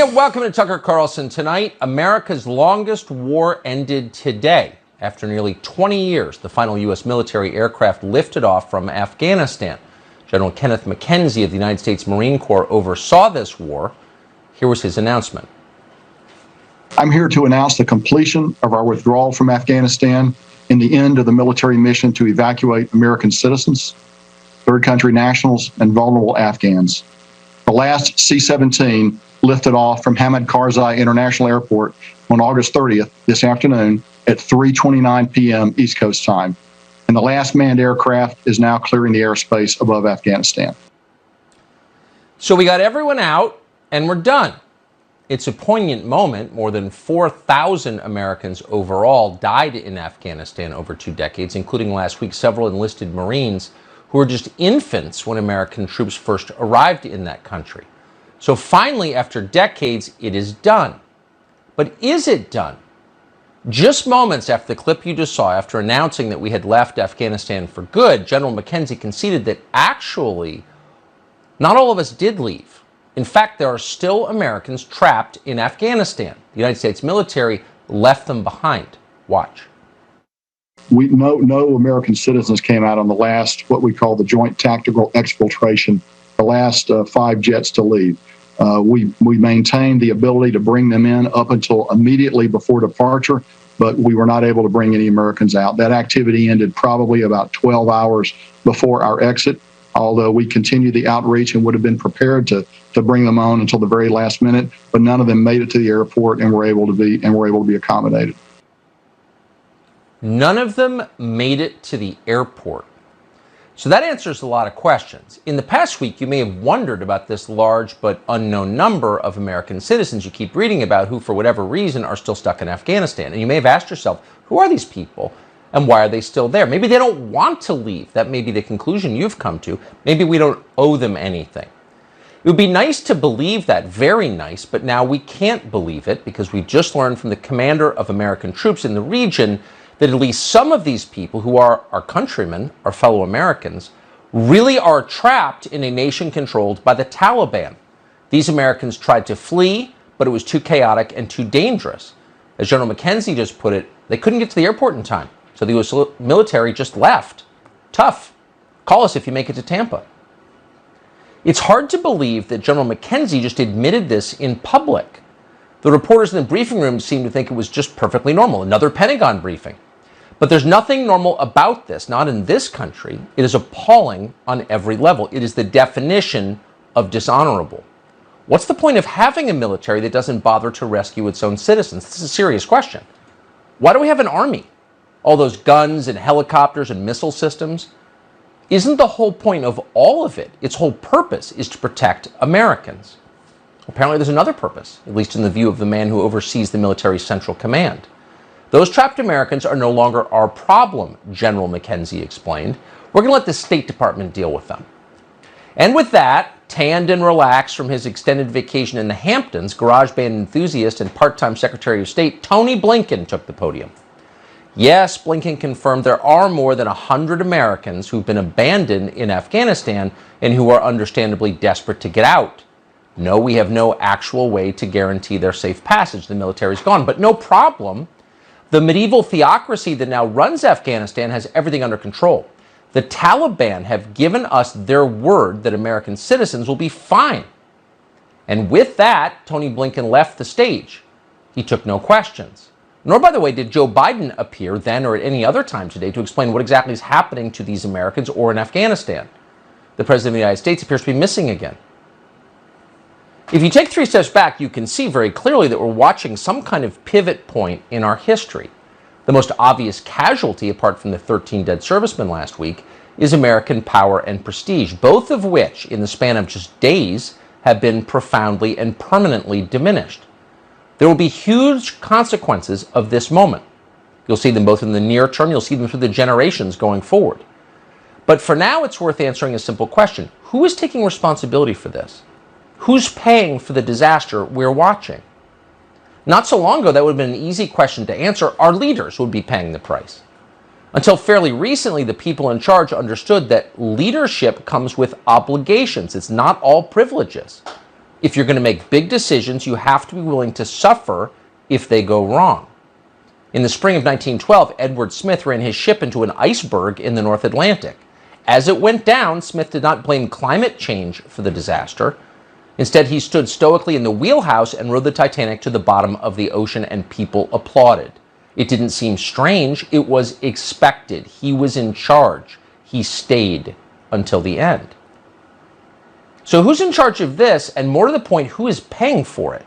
morning and welcome to Tucker Carlson. Tonight, America's longest war ended today. After nearly 20 years, the final U.S. military aircraft lifted off from Afghanistan. General Kenneth McKenzie of the United States Marine Corps oversaw this war. Here was his announcement. I'm here to announce the completion of our withdrawal from Afghanistan and the end of the military mission to evacuate American citizens, third country nationals, and vulnerable Afghans. The last C-17 lifted off from Hamid Karzai International Airport on August 30th, this afternoon, at 3:29 p.m. East Coast time. And the last manned aircraft is now clearing the airspace above Afghanistan. So we got everyone out and we're done. It's a poignant moment. More than 4,000 Americans overall died in Afghanistan over 2 decades, including last week several enlisted Marines who were just infants when American troops first arrived in that country. So finally, after decades, it is done. But is it done? Just moments after the clip you just saw, after announcing that we had left Afghanistan for good, General McKenzie conceded that actually not all of us did leave. In fact, there are still Americans trapped in Afghanistan. The United States military left them behind. Watch. No American citizens came out on the last, what we call the joint tactical exfiltration, the last 5 jets to leave. We maintained the ability to bring them in up until immediately before departure, but we were not able to bring any Americans out. That activity ended probably about 12 hours before our exit, although we continued the outreach and would have been prepared to bring them on until the very last minute, but none of them made it to the airport and were able to be accommodated. None of them made it to the airport. So that answers a lot of questions. In the past week, you may have wondered about this large but unknown number of American citizens you keep reading about who, for whatever reason, are still stuck in Afghanistan. And you may have asked yourself, who are these people and why are they still there? Maybe they don't want to leave. That may be the conclusion you've come to. Maybe we don't owe them anything. It would be nice to believe that, very nice, but now we can't believe it because we just learned from the commander of American troops in the region that at least some of these people who are our countrymen, our fellow Americans, really are trapped in a nation controlled by the Taliban. These Americans tried to flee, but it was too chaotic and too dangerous. As General McKenzie just put it, they couldn't get to the airport in time, so the U.S. military just left. Tough. Call us if you make it to Tampa. It's hard to believe that General McKenzie just admitted this in public. The reporters in the briefing room seemed to think it was just perfectly normal, another Pentagon briefing. But there's nothing normal about this, not in this country. It is appalling on every level. It is the definition of dishonorable. What's the point of having a military that doesn't bother to rescue its own citizens? This is a serious question. Why do we have an army? All those guns and helicopters and missile systems? Isn't the whole point of all of it, its whole purpose, is to protect Americans? Apparently there's another purpose, at least in the view of the man who oversees the military's central command. Those trapped Americans are no longer our problem, General McKenzie explained. We're going to let the State Department deal with them. And with that, tanned and relaxed from his extended vacation in the Hamptons, garage band enthusiast and part-time Secretary of State Tony Blinken took the podium. Yes, Blinken confirmed there are more than 100 Americans who've been abandoned in Afghanistan and who are understandably desperate to get out. No, we have no actual way to guarantee their safe passage. The military's gone, but no problem. The medieval theocracy that now runs Afghanistan has everything under control. The Taliban have given us their word that American citizens will be fine. And with that, Tony Blinken left the stage. He took no questions. Nor, by the way, did Joe Biden appear then or at any other time today to explain what exactly is happening to these Americans or in Afghanistan. The President of the United States appears to be missing again. If you take 3 steps back, you can see very clearly that we're watching some kind of pivot point in our history. The most obvious casualty, apart from the 13 dead servicemen last week, is American power and prestige, both of which, in the span of just days, have been profoundly and permanently diminished. There will be huge consequences of this moment. You'll see them both in the near term, you'll see them through the generations going forward. But for now, it's worth answering a simple question. Who is taking responsibility for this? Who's paying for the disaster we're watching? Not so long ago, that would have been an easy question to answer. Our leaders would be paying the price. Until fairly recently, the people in charge understood that leadership comes with obligations. It's not all privileges. If you're going to make big decisions, you have to be willing to suffer if they go wrong. In the spring of 1912, Edward Smith ran his ship into an iceberg in the North Atlantic. As it went down, Smith did not blame climate change for the disaster. Instead, he stood stoically in the wheelhouse and rowed the Titanic to the bottom of the ocean, and people applauded. It didn't seem strange. It was expected. He was in charge. He stayed until the end. So who's in charge of this? And more to the point, who is paying for it?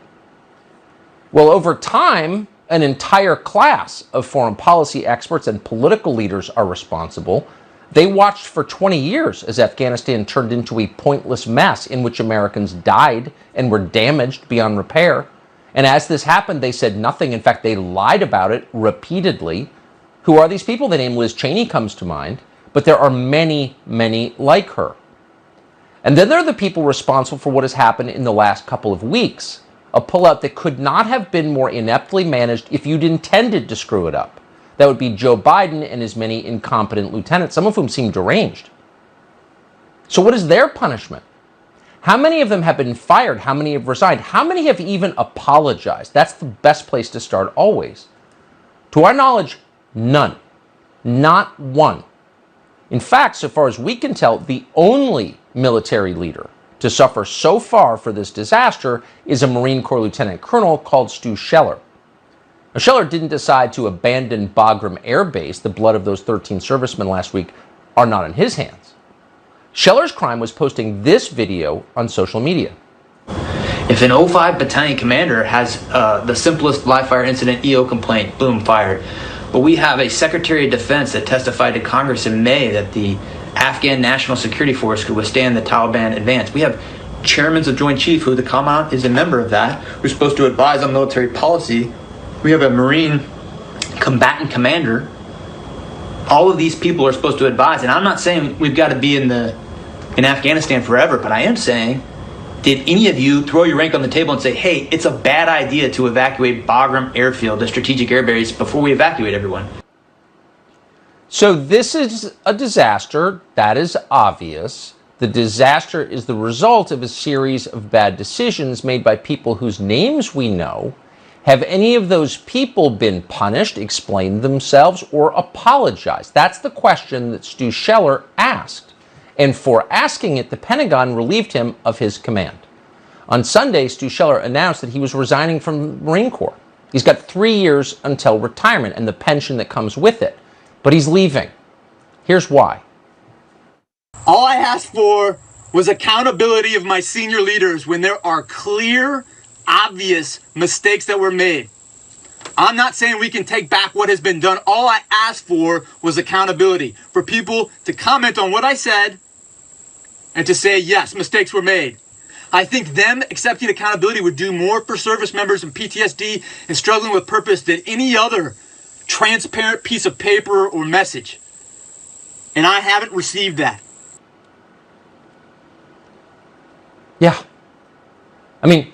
Well, over time, an entire class of foreign policy experts and political leaders are responsible. They watched for 20 years as Afghanistan turned into a pointless mess in which Americans died and were damaged beyond repair. And as this happened, they said nothing. In fact, they lied about it repeatedly. Who are these people? The name Liz Cheney comes to mind, but there are many, many like her. And then there are the people responsible for what has happened in the last couple of weeks, a pullout that could not have been more ineptly managed if you'd intended to screw it up. That would be Joe Biden and his many incompetent lieutenants, some of whom seem deranged. So what is their punishment? How many of them have been fired? How many have resigned? How many have even apologized? That's the best place to start always. To our knowledge, none. Not one. In fact, so far as we can tell, the only military leader to suffer so far for this disaster is a Marine Corps Lieutenant Colonel called Stu Scheller. Now, Scheller didn't decide to abandon Bagram Air Base. The blood of those 13 servicemen last week are not in his hands. Scheller's crime was posting this video on social media. If an 05 battalion commander has the simplest live fire incident EO complaint, boom, fired. But we have a Secretary of Defense that testified to Congress in May that the Afghan National Security Force could withstand the Taliban advance. We have chairmen of Joint Chief, who the Commandant is a member of that, who's supposed to advise on military policy. We have a Marine combatant commander. All of these people are supposed to advise. And I'm not saying we've got to be in Afghanistan forever, but I am saying, did any of you throw your rank on the table and say, hey, it's a bad idea to evacuate Bagram Airfield, the strategic air base, before we evacuate everyone? So this is a disaster. That is obvious. The disaster is the result of a series of bad decisions made by people whose names we know. Have any of those people been punished, explained themselves, or apologized? That's the question that Stu Scheller asked. And for asking it, the Pentagon relieved him of his command. On Sunday, Stu Scheller announced that he was resigning from the Marine Corps. He's got 3 years until retirement and the pension that comes with it. But he's leaving. Here's why. All I asked for was accountability of my senior leaders when there are clear, obvious mistakes that were made. I'm not saying we can take back what has been done. All I asked for was accountability, for people to comment on what I said and to say, yes, mistakes were made. I think them accepting accountability would do more for service members and PTSD and struggling with purpose than any other transparent piece of paper or message. And I haven't received that. Yeah. I mean,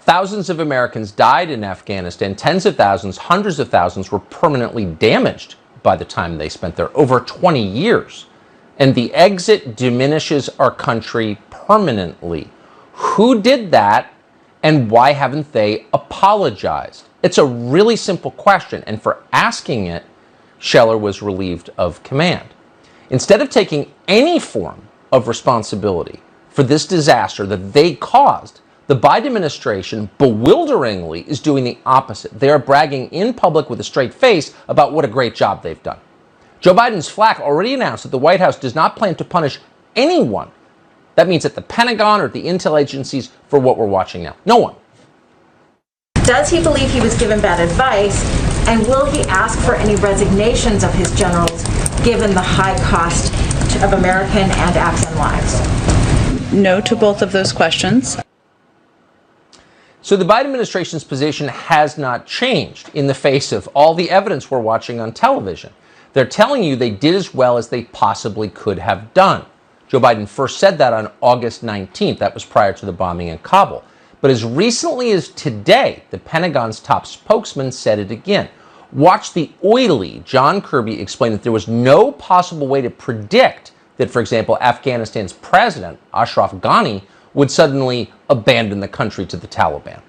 thousands of Americans died in Afghanistan. Tens of thousands, hundreds of thousands were permanently damaged by the time they spent there, over 20 years. And the exit diminishes our country permanently. Who did that, and why haven't they apologized? It's a really simple question, and for asking it, Scheller was relieved of command. Instead of taking any form of responsibility for this disaster that they caused, the Biden administration bewilderingly is doing the opposite. They are bragging in public with a straight face about what a great job they've done. Joe Biden's flack already announced that the White House does not plan to punish anyone. That means at the Pentagon or the intel agencies for what we're watching now. No one. Does he believe he was given bad advice, and will he ask for any resignations of his generals given the high cost of American and Afghan lives? No to both of those questions. So the Biden administration's position has not changed in the face of all the evidence we're watching on television. They're telling you they did as well as they possibly could have done. Joe Biden first said that on August 19th. That was prior to the bombing in Kabul. But as recently as today, the Pentagon's top spokesman said it again. Watch the oily John Kirby explain that there was no possible way to predict that, for example, Afghanistan's president, Ashraf Ghani, would suddenly abandon the country to the Taliban.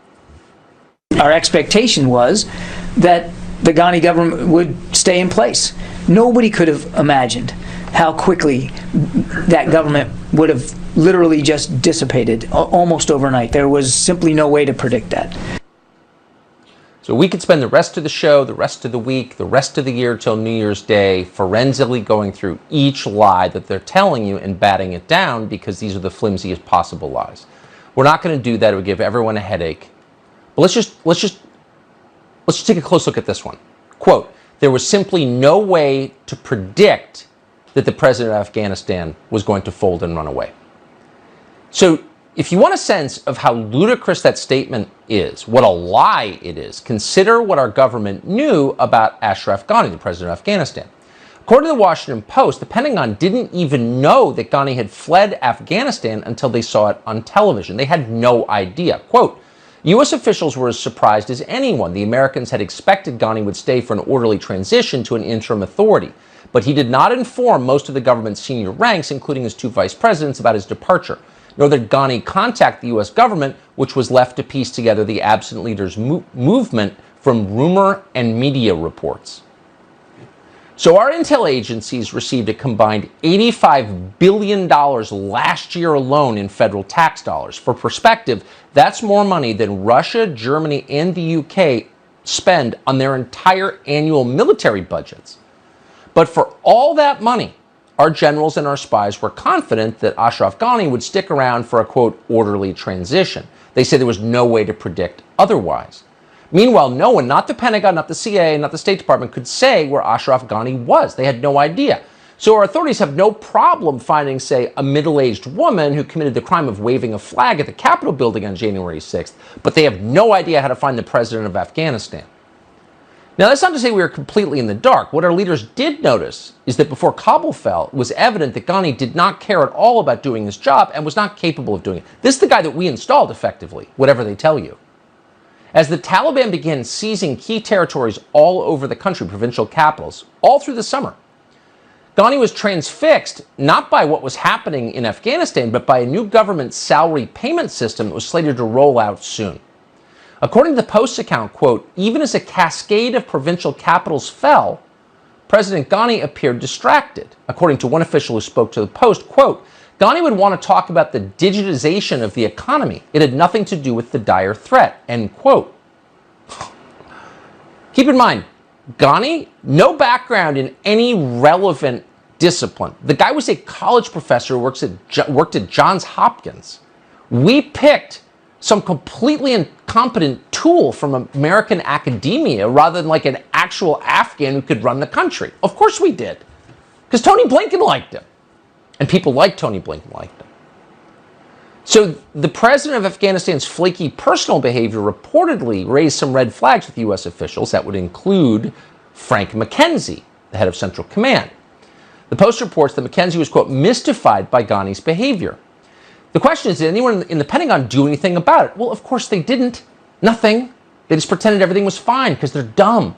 Our expectation was that the Ghani government would stay in place. Nobody could have imagined how quickly that government would have literally just dissipated almost overnight. There was simply no way to predict that. So we could spend the rest of the show, the rest of the week, the rest of the year till New Year's Day forensically going through each lie that they're telling you and batting it down because these are the flimsiest possible lies. We're not going to do that. It would give everyone a headache. But let's just take a close look at this one. Quote, there was simply no way to predict that the president of Afghanistan was going to fold and run away. So if you want a sense of how ludicrous that statement is, what a lie it is, consider what our government knew about Ashraf Ghani, the president of Afghanistan. According to the Washington Post, the Pentagon didn't even know that Ghani had fled Afghanistan until they saw it on television. They had no idea. Quote, U.S. officials were as surprised as anyone. The Americans had expected Ghani would stay for an orderly transition to an interim authority, but he did not inform most of the government's senior ranks, including his two vice presidents, about his departure. Nor did Ghani contact the U.S. government, which was left to piece together the absent leader's movement from rumor and media reports. So our intel agencies received a combined $85 billion last year alone in federal tax dollars. For perspective, that's more money than Russia, Germany, and the UK spend on their entire annual military budgets. But for all that money, our generals and our spies were confident that Ashraf Ghani would stick around for a, quote, orderly transition. They say there was no way to predict otherwise. Meanwhile, no one, not the Pentagon, not the CIA, not the State Department, could say where Ashraf Ghani was. They had no idea. So our authorities have no problem finding, say, a middle-aged woman who committed the crime of waving a flag at the Capitol building on January 6th, but they have no idea how to find the president of Afghanistan. Now, that's not to say we were completely in the dark. What our leaders did notice is that before Kabul fell, it was evident that Ghani did not care at all about doing his job and was not capable of doing it. This is the guy that we installed effectively, whatever they tell you. As the Taliban began seizing key territories all over the country, provincial capitals, all through the summer, Ghani was transfixed not by what was happening in Afghanistan, but by a new government salary payment system that was slated to roll out soon. According to the Post's account, quote, even as a cascade of provincial capitals fell, President Ghani appeared distracted. According to one official who spoke to the Post, quote, Ghani would want to talk about the digitization of the economy. It had nothing to do with the dire threat, end quote. Keep in mind, Ghani, no background in any relevant discipline. The guy was a college professor who worked at Johns Hopkins. We picked some completely incompetent tool from American academia rather than like an actual Afghan who could run the country. Of course we did, because Tony Blinken liked him, and people like Tony Blinken liked him. So the president of Afghanistan's flaky personal behavior reportedly raised some red flags with U.S. officials. That would include Frank McKenzie, the head of Central Command. The Post reports that McKenzie was, quote, mystified by Ghani's behavior. The question is, did anyone in the Pentagon do anything about it? Well, of course they didn't. Nothing. They just pretended everything was fine because they're dumb.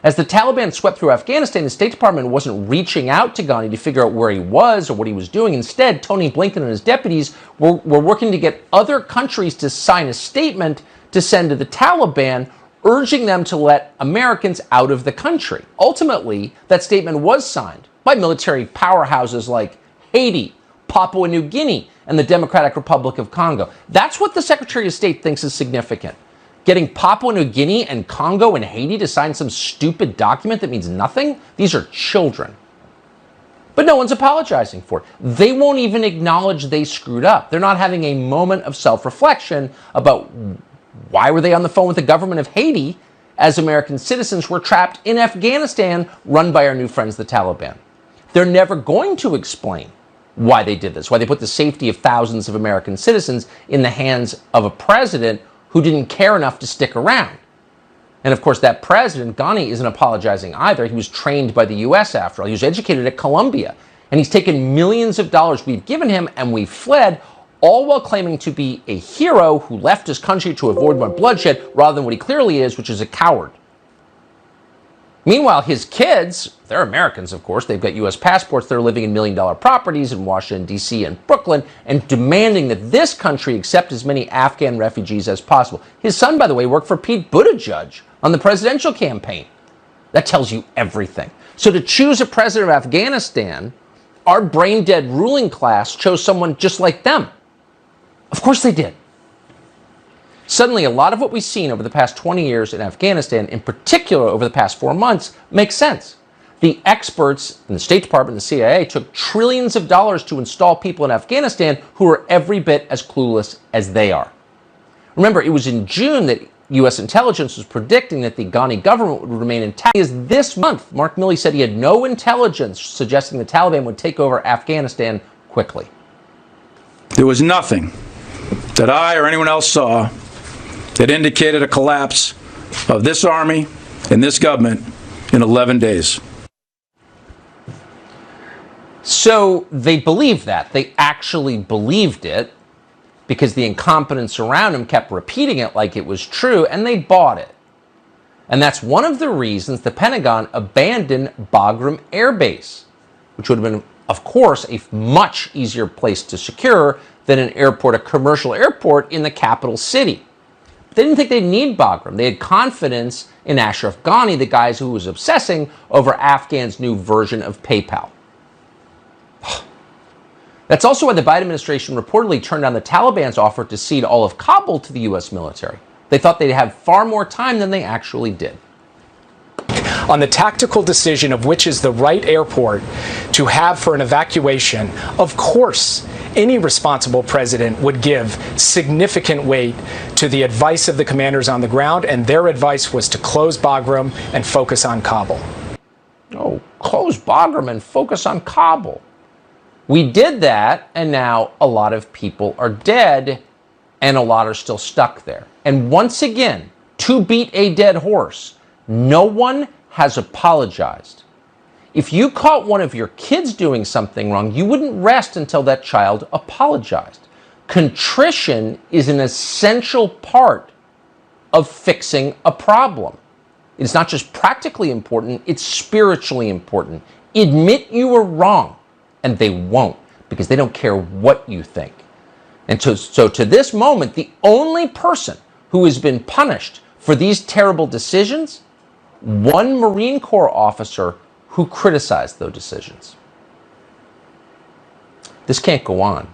As the Taliban swept through Afghanistan, the State Department wasn't reaching out to Ghani to figure out where he was or what he was doing. Instead, Tony Blinken and his deputies were working to get other countries to sign a statement to send to the Taliban, urging them to let Americans out of the country. Ultimately, that statement was signed by military powerhouses like Haiti, Papua New Guinea, and the Democratic Republic of Congo. That's what the Secretary of State thinks is significant. Getting Papua New Guinea and Congo and Haiti to sign some stupid document that means nothing? These are children. But no one's apologizing for it. They won't even acknowledge they screwed up. They're not having a moment of self-reflection about why were they on the phone with the government of Haiti as American citizens were trapped in Afghanistan run by our new friends, the Taliban. They're never going to explain why they did this, why they put the safety of thousands of American citizens in the hands of a president who didn't care enough to stick around. And of course, that president, Ghani, isn't apologizing either. He was trained by the U.S. after all. He was educated at Columbia. And he's taken millions of dollars we've given him and we've fled, all while claiming to be a hero who left his country to avoid more bloodshed rather than what he clearly is, which is a coward. Meanwhile, his kids, they're Americans, of course. They've got U.S. passports. They're living in million-dollar properties in Washington, D.C. and Brooklyn and demanding that this country accept as many Afghan refugees as possible. His son, by the way, worked for Pete Buttigieg on the presidential campaign. That tells you everything. So to choose a president of Afghanistan, our brain-dead ruling class chose someone just like them. Of course they did. Suddenly, a lot of what we've seen over the past 20 years in Afghanistan, in particular over the past 4 months, makes sense. The experts in the State Department and the CIA took trillions of dollars to install people in Afghanistan who are every bit as clueless as they are. Remember, it was in June that U.S. intelligence was predicting that the Ghani government would remain intact. This month, Mark Milley said he had no intelligence suggesting the Taliban would take over Afghanistan quickly. There was nothing that I or anyone else saw that indicated a collapse of this army and this government in 11 days. So they believed that. They actually believed it because the incompetents around him kept repeating it like it was true, and they bought it. And that's one of the reasons the Pentagon abandoned Bagram Air Base, which would have been, of course, a much easier place to secure than an airport, a commercial airport in the capital city. They didn't think they'd need Bagram. They had confidence in Ashraf Ghani, the guy who was obsessing over Afghan's new version of PayPal. That's also why the Biden administration reportedly turned down the Taliban's offer to cede all of Kabul to the U.S. military. They thought they'd have far more time than they actually did. On the tactical decision of which is the right airport to have for an evacuation, of course, any responsible president would give significant weight to the advice of the commanders on the ground, and their advice was to close Bagram and focus on Kabul. Oh, close Bagram and focus on Kabul. We did that, and now a lot of people are dead, and a lot are still stuck there. And once again, to beat a dead horse, no one has apologized. If you caught one of your kids doing something wrong, you wouldn't rest until that child apologized. Contrition is an essential part of fixing a problem. It's not just practically important, it's spiritually important. Admit you were wrong, and they won't, because they don't care what you think. And so to this moment, the only person who has been punished for these terrible decisions, one Marine Corps officer who criticized those decisions. This can't go on.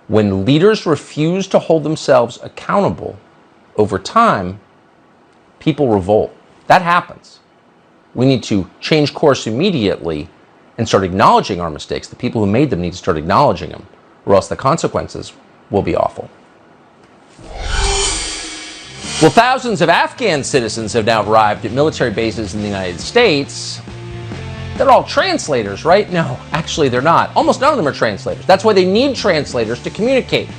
When leaders refuse to hold themselves accountable over time, people revolt. That happens. We need to change course immediately and start acknowledging our mistakes. The people who made them need to start acknowledging them, or else the consequences will be awful. Well, thousands of Afghan citizens have now arrived at military bases in the United States. They're all translators, right? No, actually they're not. Almost none of them are translators. That's why they need translators to communicate.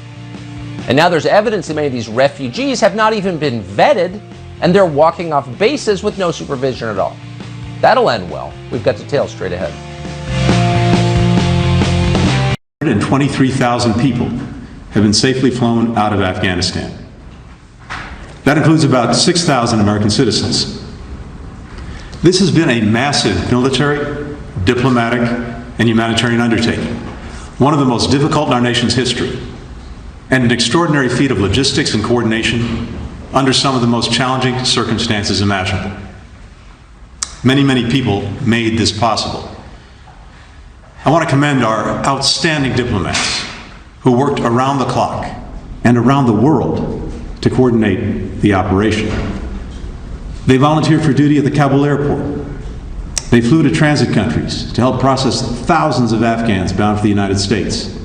And now there's evidence that many of these refugees have not even been vetted, and they're walking off bases with no supervision at all. That'll end well. We've got details straight ahead. 123,000 people have been safely flown out of Afghanistan. That includes about 6,000 American citizens. This has been a massive military, diplomatic, and humanitarian undertaking, one of the most difficult in our nation's history, and an extraordinary feat of logistics and coordination under some of the most challenging circumstances imaginable. Many, many people made this possible. I want to commend our outstanding diplomats who worked around the clock and around the world to coordinate the operation. They volunteered for duty at the Kabul airport. They flew to transit countries to help process thousands of Afghans bound for the United States.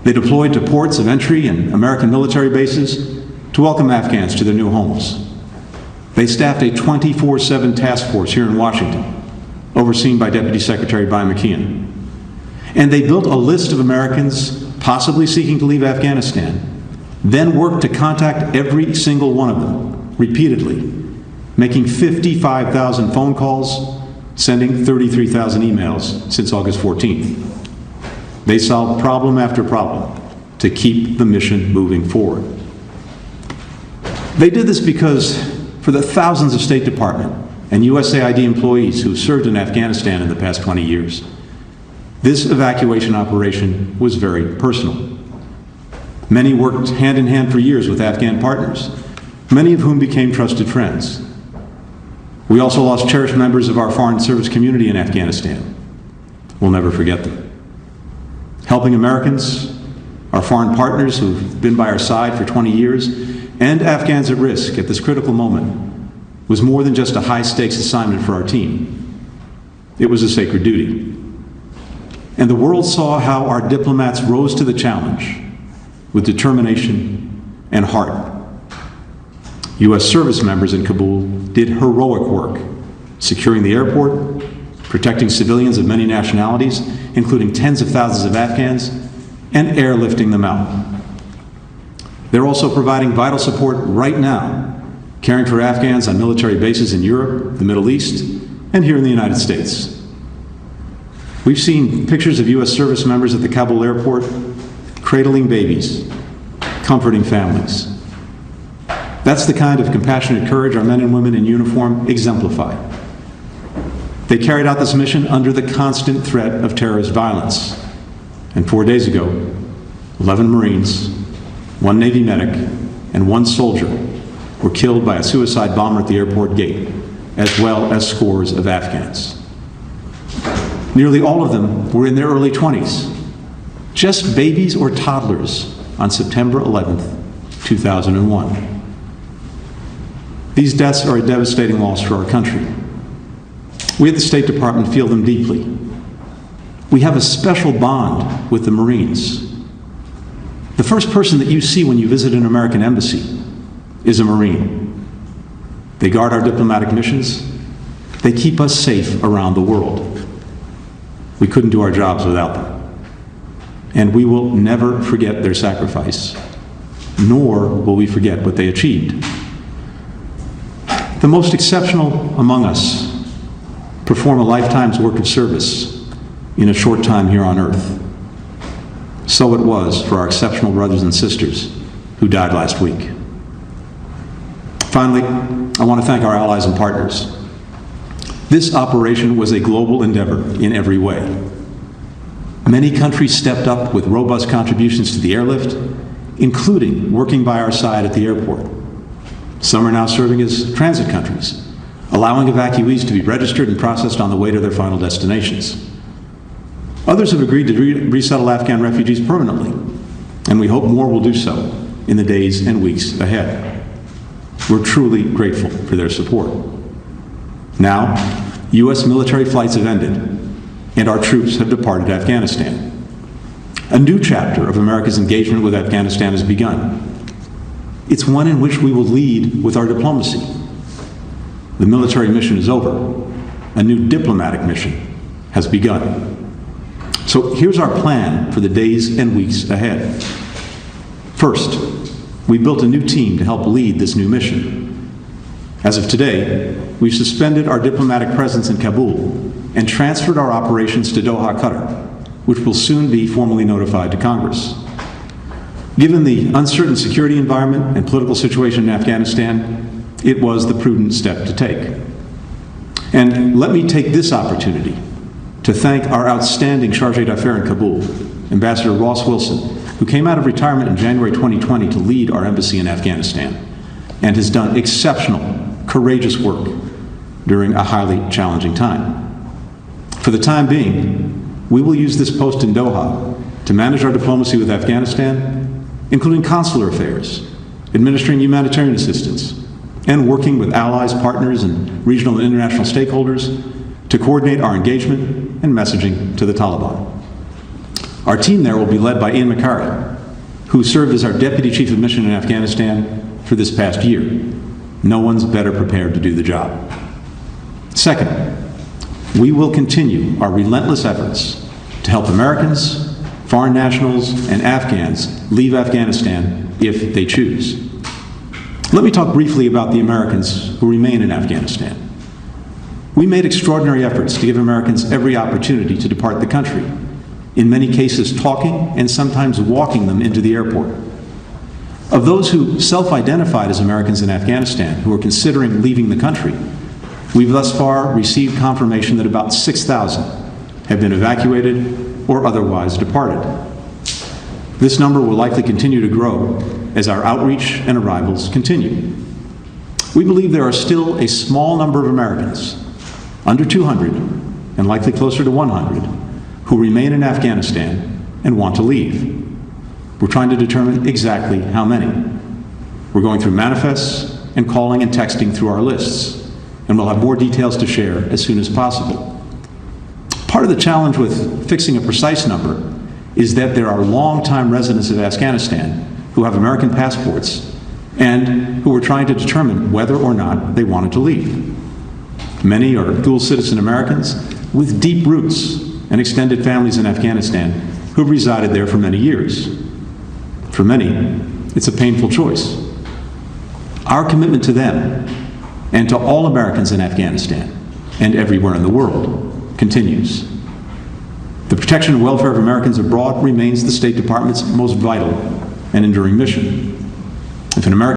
They deployed to ports of entry and American military bases to welcome Afghans to their new homes. They staffed a 24/7 task force here in Washington, overseen by Deputy Secretary Brian McKeon. And they built a list of Americans possibly seeking to leave Afghanistan, then worked to contact every single one of them repeatedly, making 55,000 phone calls, sending 33,000 emails since August 14th. They solved problem after problem to keep the mission moving forward. They did this because for the thousands of State Department and USAID employees who served in Afghanistan in the past 20 years. This evacuation operation was very personal. Many worked hand in hand for years with Afghan partners, many of whom became trusted friends. We also lost cherished members of our foreign service community in Afghanistan. We'll never forget them. Helping Americans, our foreign partners who've been by our side for 20 years, and Afghans at risk at this critical moment was more than just a high-stakes assignment for our team. It was a sacred duty. And the world saw how our diplomats rose to the challenge with determination and heart. U.S. service members in Kabul did heroic work, securing the airport, protecting civilians of many nationalities, including tens of thousands of Afghans, and airlifting them out. They're also providing vital support right now, caring for Afghans on military bases in Europe, the Middle East, and here in the United States. We've seen pictures of U.S. service members at the Kabul airport cradling babies, comforting families. That's the kind of compassionate courage our men and women in uniform exemplify. They carried out this mission under the constant threat of terrorist violence. And 4 days ago, 11 Marines, 1 Navy medic, and 1 soldier were killed by a suicide bomber at the airport gate, as well as scores of Afghans. Nearly all of them were in their early 20s, just babies or toddlers on September 11th, 2001. These deaths are a devastating loss for our country. We at the State Department feel them deeply. We have a special bond with the Marines. The first person that you see when you visit an American embassy is a Marine. They guard our diplomatic missions. They keep us safe around the world. We couldn't do our jobs without them. And we will never forget their sacrifice, nor will we forget what they achieved. The most exceptional among us perform a lifetime's work of service in a short time here on earth. So it was for our exceptional brothers and sisters who died last week. Finally, I want to thank our allies and partners. This operation was a global endeavor in every way. Many countries stepped up with robust contributions to the airlift, including working by our side at the airport. Some are now serving as transit countries, allowing evacuees to be registered and processed on the way to their final destinations. Others have agreed to resettle Afghan refugees permanently, and we hope more will do so in the days and weeks ahead. We're truly grateful for their support. Now, U.S. military flights have ended, and our troops have departed Afghanistan. A new chapter of America's engagement with Afghanistan has begun. It's one in which we will lead with our diplomacy. The military mission is over. A new diplomatic mission has begun. So here's our plan for the days and weeks ahead. First, we built a new team to help lead this new mission. As of today, we've suspended our diplomatic presence in Kabul and transferred our operations to Doha, Qatar, which will soon be formally notified to Congress. Given the uncertain security environment and political situation in Afghanistan, it was the prudent step to take. And let me take this opportunity to thank our outstanding Chargé d'Affaires in Kabul, Ambassador Ross Wilson, who came out of retirement in January 2020 to lead our embassy in Afghanistan and has done exceptional, courageous work during a highly challenging time. For the time being, we will use this post in Doha to manage our diplomacy with Afghanistan, including consular affairs, administering humanitarian assistance, and working with allies, partners, and regional and international stakeholders to coordinate our engagement and messaging to the Taliban. Our team there will be led by Ian McCarry, who served as our Deputy Chief of Mission in Afghanistan for this past year. No one's better prepared to do the job. Second, we will continue our relentless efforts to help Americans, foreign nationals, and Afghans leave Afghanistan if they choose. Let me talk briefly about the Americans who remain in Afghanistan. We made extraordinary efforts to give Americans every opportunity to depart the country, in many cases talking and sometimes walking them into the airport. Of those who self-identified as Americans in Afghanistan who are considering leaving the country, We've thus far received confirmation that about 6,000 have been evacuated or otherwise departed. This number will likely continue to grow as our outreach and arrivals continue. We believe there are still a small number of Americans, under 200 and likely closer to 100, who remain in Afghanistan and want to leave. We're trying to determine exactly how many. We're going through manifests and calling and texting through our lists, and we'll have more details to share as soon as possible. Part of the challenge with fixing a precise number is that there are longtime residents of Afghanistan who have American passports and who are trying to determine whether or not they wanted to leave. Many are dual citizen Americans with deep roots and extended families in Afghanistan who've resided there for many years. For many, it's a painful choice. Our commitment to them and to all Americans in Afghanistan and everywhere in the world continues. The protection and welfare of Americans abroad remains the State Department's most vital and enduring mission. If an American